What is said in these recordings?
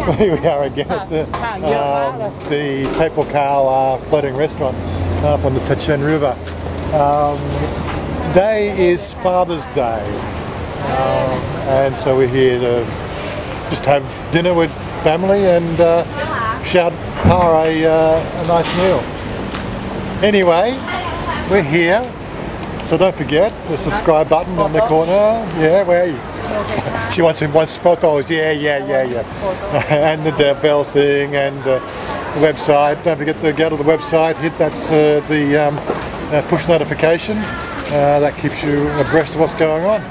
We are again at the Papal Cow floating restaurant up on the Tachin River. Today is Father's Day, and so we're here to just have dinner with family and shout Pa a nice meal. Anyway, we're here, so don't forget the subscribe button on the corner. Yeah, where are you? She wants photos. Yeah. And the bell thing and the website. Don't forget to go to the website. Hit the push notification. That keeps you abreast of what's going on.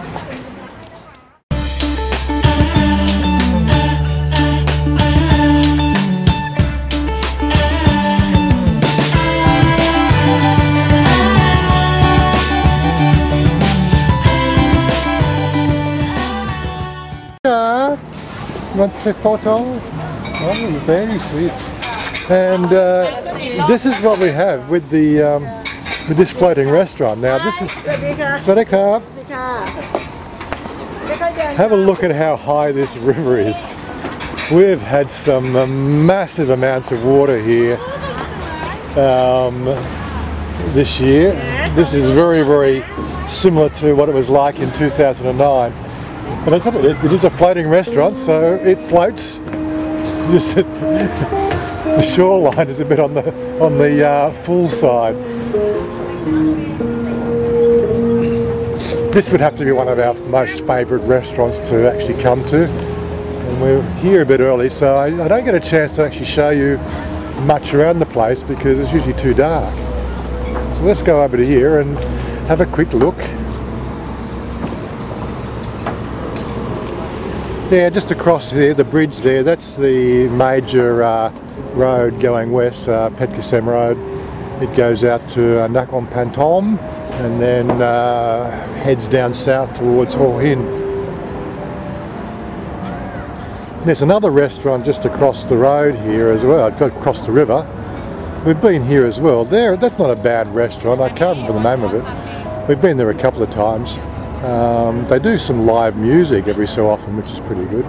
You want to say photo? Oh, very sweet. And this is what we have with the with this floating restaurant. Now this is have a look at how high this river is. We've had some massive amounts of water here this year. This is very similar to what it was like in 2009. But it is a floating restaurant, so it floats. Just the shoreline is a bit on the full side. This would have to be one of our most favourite restaurants to actually come to. And we're here a bit early, so I don't get a chance to actually show you much around the place because it's usually too dark. So let's go over to here and have a quick look. Yeah, just across there, the bridge there, that's the major road going west, Petkasem Road. It goes out to Nakhon Pathom and then heads down south towards Hua Hin. There's another restaurant just across the road here as well, across the river. We've been here as well. That's not a bad restaurant, I can't remember the name of it. We've been there a couple of times. They do some live music every so often, which is pretty good.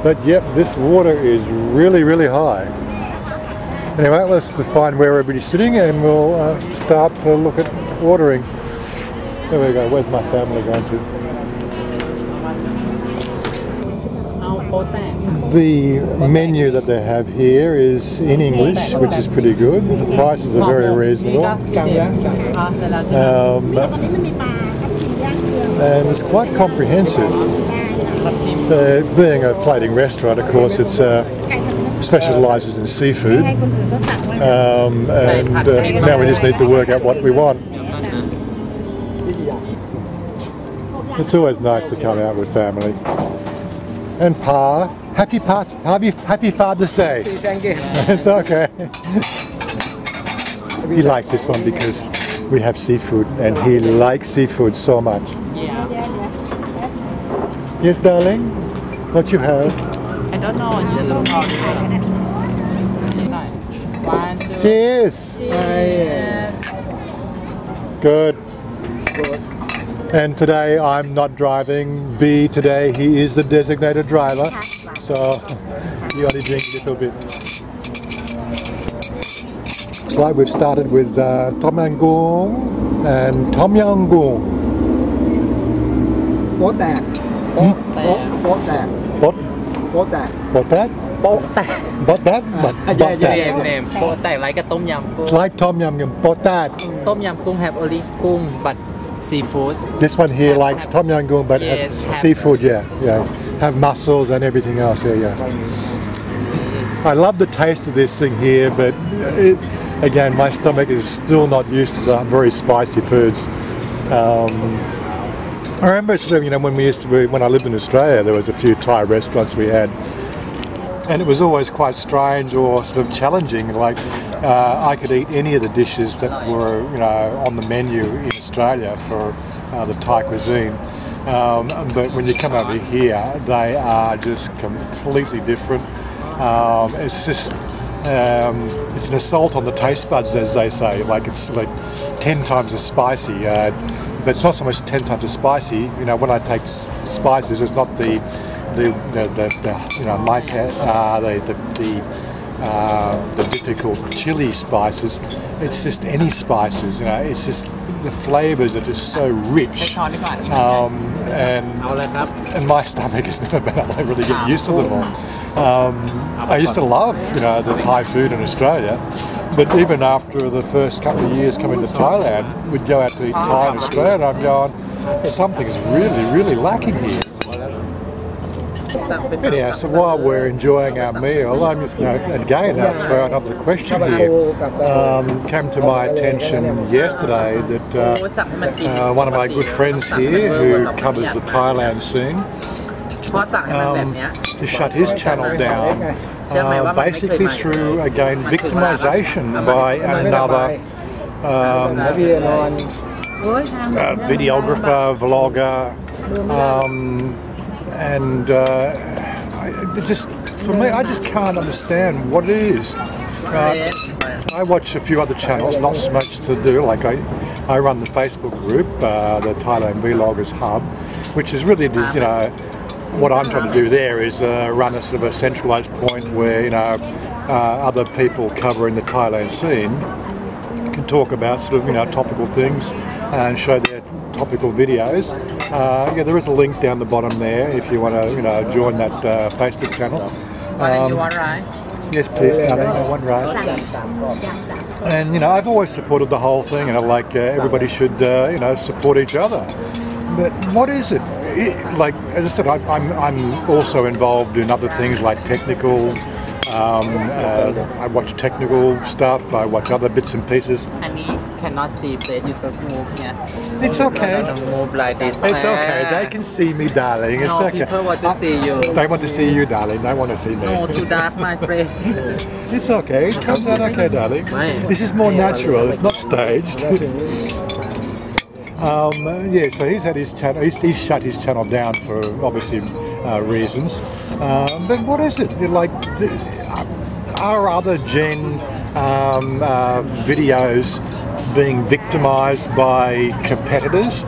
But yep, this water is really high. Anyway, let's find where everybody's sitting and we'll start to look at ordering. There we go, where's my family going to? The menu that they have here is in English, which is pretty good. The prices are very reasonable. And it's quite comprehensive. Being a floating restaurant, of course, it specialises in seafood. And now we just need to work out what we want. It's always nice to come out with family. And Pa, happy Father's Day. Thank you. It's okay. He likes this one because we have seafood and he likes seafood so much. Yeah. Yes, darling? What you have? I don't know. Just one, two. Cheers! Cheers. Good. And today I'm not driving. B, today he is the designated driver. So you only drink a little bit. Looks like we've started with Tom Yam Goong and Tom Yam Goong. Bố tạc. Bố tạc. What? Bố tạc. What that? Bố tạc. What that? Name. Like a tom yum goong. Like Tom Yam Goong. What that? Tom yum goong have only goong, but seafood. This one here likes Tom Yam Goong, but Yes, seafood, yeah. Have mussels and everything else, yeah. I love the taste of this thing here, but again, my stomach is still not used to the very spicy foods. I remember sort of, when I lived in Australia, there was a few Thai restaurants we had, and it was always quite strange or sort of challenging. Like I could eat any of the dishes that were, on the menu in Australia for the Thai cuisine. But when you come over here, they are just completely different. It's just It's an assault on the taste buds, as they say. Like it's like 10 times as spicy, but it's not so much 10 times as spicy. You know, when I take spices, it's not the difficult chili spices. It's just any spices. You know, it's just the flavors are just so rich, and my stomach has never been able to really get used to them all. I used to love, you know, the Thai food in Australia, but even after the first couple of years coming to Thailand, we'd go out to eat Thai in Australia, and I'm going, something is really lacking here. Anyhow, so while we're enjoying our meal, I'm just going to again throw another question here. Came to my attention yesterday that one of my good friends here who covers the Thailand scene he shut his channel down basically through, again, victimization by another videographer, vlogger, and for me, I just can't understand what it is. I watch a few other channels, not so much to do, like I run the Facebook group, the Thailand Vloggers Hub, which is really, you know, what I'm trying to do there is run a sort of a centralised point where, you know, other people covering the Thailand scene can talk about sort of, you know, topical things and show their topical videos. Yeah, there is a link down the bottom there if you want to, you know, join that Facebook channel. You want rice? Yes, please, darling. I want rice. And, you know, I've always supported the whole thing, and like everybody should, you know, support each other. But what is it? Like, as I said, I'm also involved in other things like technical. I watch technical stuff. I watch other bits and pieces. Cannot see face, you just move here. It's okay. Move like this. It's okay. They can see me, darling. It's okay. People want to see you. They want to see you, darling. They want to see me. No, too dark, my friend. It's okay. It comes out okay, darling. This is more natural. It's not staged. Yeah, so he's had his channel. He's shut his channel down for obviously reasons. But what is it? Like, are other Gen videos being victimised by competitors?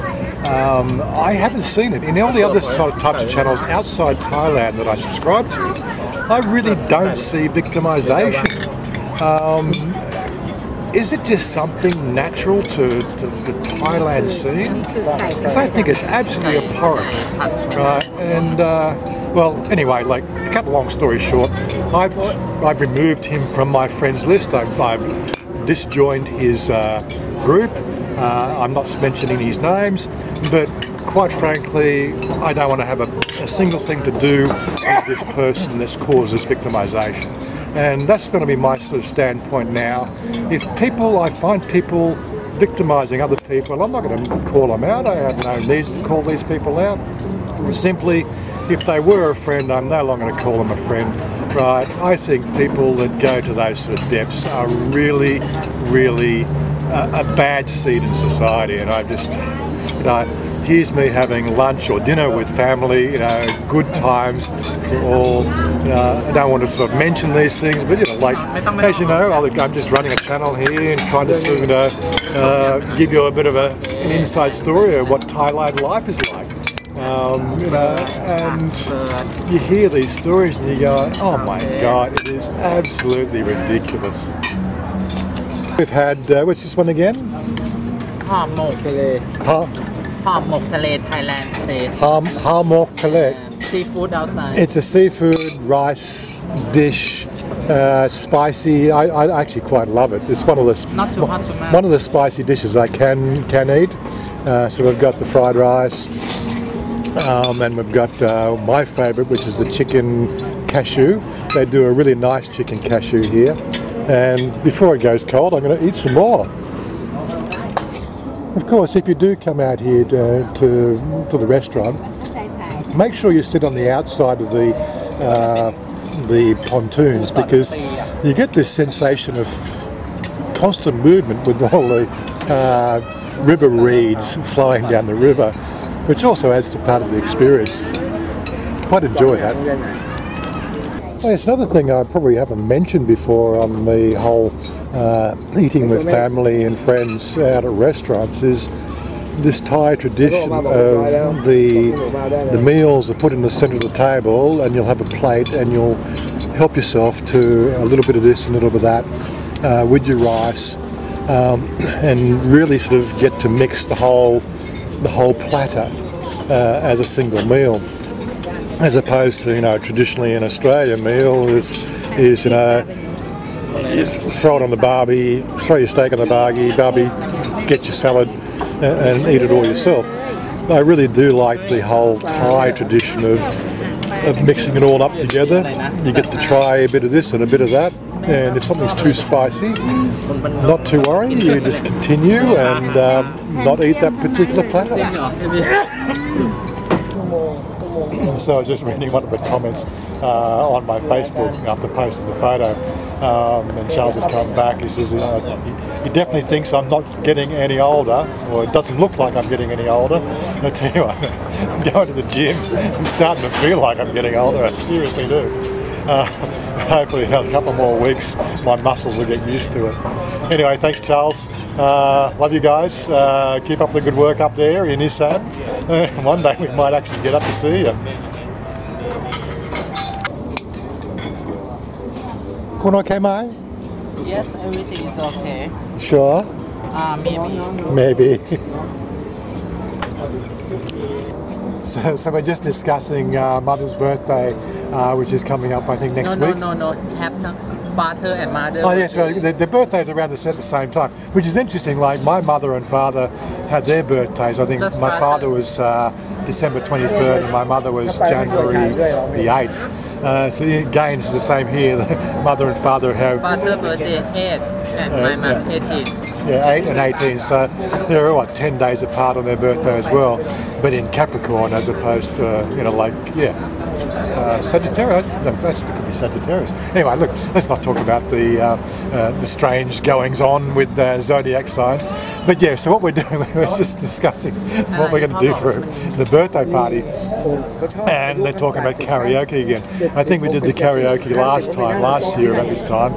I haven't seen it. In all the other types of channels outside Thailand that I subscribe to, I really don't see victimisation. Is it just something natural to the Thailand scene? Because I think it's absolutely abhorrent, right? And well, anyway, like, to cut a long story short, I've removed him from my friends list. I've disjoined his group. I'm not mentioning his names, but quite frankly, I don't want to have a single thing to do with this person that causes victimisation. And that's going to be my sort of standpoint now. If I find people victimising other people, I'm not going to call them out. I have no need to call these people out. Simply, if they were a friend, I'm no longer going to call them a friend. Right? I think people that go to those sort of depths are really a bad seed in society. And I just, you know, here's me having lunch or dinner with family, you know, good times for all. I don't want to sort of mention these things, but, you know, like, as you know, I'm just running a channel here and trying to sort of, you know, give you a bit of an inside story of what Thailand life is like. You know, and you hear these stories and you go, oh my God, it is absolutely ridiculous. We've had, what's this one again? Ham Mok Thailand state. Ham Mok Thailand. Seafood outside. It's a seafood rice dish, spicy. I actually quite love it. It's one of the one of the spicy dishes I can eat. So we've got the fried rice, and we've got my favourite, which is the chicken cashew. They do a really nice chicken cashew here. And before it goes cold, I'm going to eat some more. Of course, if you do come out here to the restaurant, make sure you sit on the outside of the pontoons, because you get this sensation of constant movement with all the river reeds flowing down the river, which also adds to part of the experience. Quite enjoy that. Well, it's another thing I probably haven't mentioned before on the whole eating with family and friends out at restaurants is this Thai tradition of the meals are put in the centre of the table, and you'll have a plate and you'll help yourself to a little bit of this and a little bit of that with your rice, and really sort of get to mix the whole platter as a single meal, as opposed to traditionally an Australian meal is you throw it on the barbie, throw your steak on the barbie, get your salad and eat it all yourself. I really do like the whole Thai tradition of mixing it all up together. You get to try a bit of this and a bit of that, and if something's too spicy, not to worry, you just continue and not eat that particular platter. So I was just reading one of the comments on my Facebook after posting the photo, and Charles has come back. He says, he definitely thinks I'm not getting any older, or it doesn't look like I'm getting any older. I tell you what, I'm going to the gym, I'm starting to feel like I'm getting older, I seriously do. Hopefully in a couple more weeks my muscles will get used to it. Anyway, thanks Charles, love you guys, keep up the good work up there in Isan. One day we might actually get up to see you. Kun okay, Mai? Yes, everything is okay. Sure? Maybe. Maybe. So we're just discussing Mother's birthday, which is coming up, I think, next week. No. Have father and mother. Oh yes, well, their birthdays around at the same time, which is interesting. Like my mother and father had their birthdays. I think Just my father was December 23rd and my mother was January the 8th. So again, it's the same here. Mother and father have... Father birthday 8 and my mom 18. Yeah, 8 and 18, so they're 10 days apart on their birthday as well, but in Capricorn as opposed to, Sagittarius. No, it could be Sagittarius. Anyway, look, let's not talk about the strange goings on with zodiac signs. But yeah, so what we're doing, we're just discussing what we're going to do for the birthday party, and they're talking about karaoke again. I think we did the karaoke last year about this time,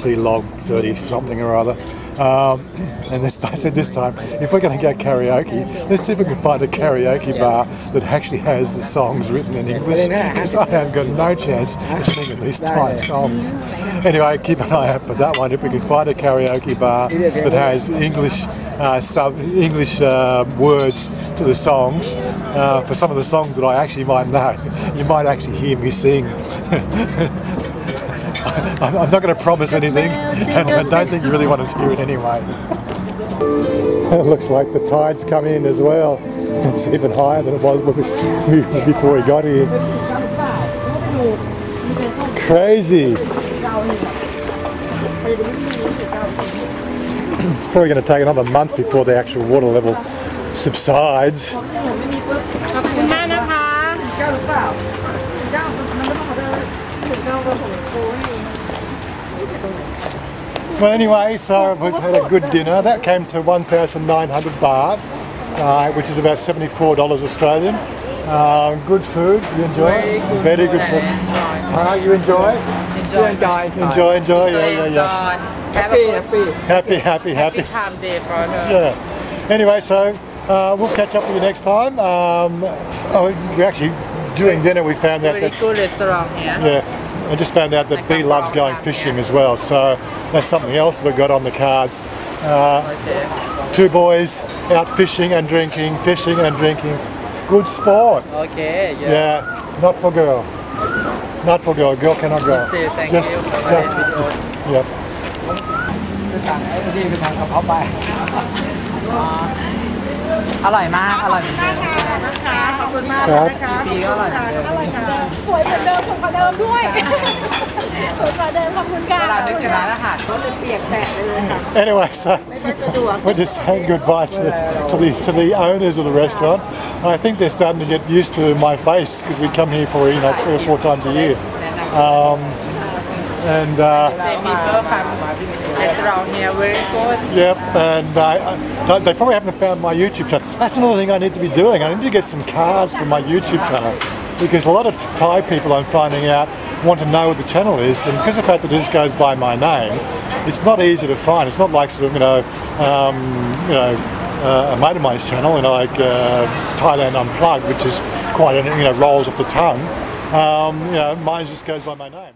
the log 30 something or other. And I said this time, if we're going to go karaoke, let's see if we can find a karaoke bar that actually has the songs written in English, because I have got no chance of singing these Thai songs. Anyway, keep an eye out for that one. If we can find a karaoke bar that has English words to the songs, for some of the songs that I actually might know, you might actually hear me sing. I'm not going to promise anything, and I don't think you really want to hear it anyway. It looks like the tide's come in as well. It's even higher than it was before we got here. Crazy. It's probably going to take another month before the actual water level subsides. Well, anyway, so we've had a good dinner. That came to 1,900 baht, which is about $74 Australian. Good food. You enjoy? Very good food. You enjoy? Enjoy. Yeah. Happy. Happy time day for her. Yeah. Anyway, so we'll catch up with you next time. We actually, during dinner, we found out that... Good restaurant here. Yeah. I just found out that B loves going fishing as well, so that's something else we've got on the cards. Two boys out fishing and drinking. Good sport. Okay, Yeah, not for girl. Girl cannot go. Thank you. Yep. อร่อยมากอร่อยเหมือนเดิมนะคะขอบคุณมากนะคะปีก็อร่อยค่ะสวยเหมือนเดิมสวยกว่าเดิมด้วยสวยกว่าเดิมขอบคุณค่ะเวลานึกถึงร้านอาหารก็จะเปียกแฉะเลยค่ะ Anyway, so we're just saying goodbye to the owners of the restaurant. I think they're starting to get used to my face because we come here for 3 or 4 times a year. And restaurant here very good. Yep, and they probably haven't found my YouTube channel. That's another thing I need to be doing. I need to get some cards for my YouTube channel. because a lot of Thai people I'm finding out want to know what the channel is, and because of the fact that it just goes by my name, it's not easy to find. It's not like sort of a mate of mine's channel, like Thailand Unplugged, which is quite rolls off the tongue. Mine just goes by my name.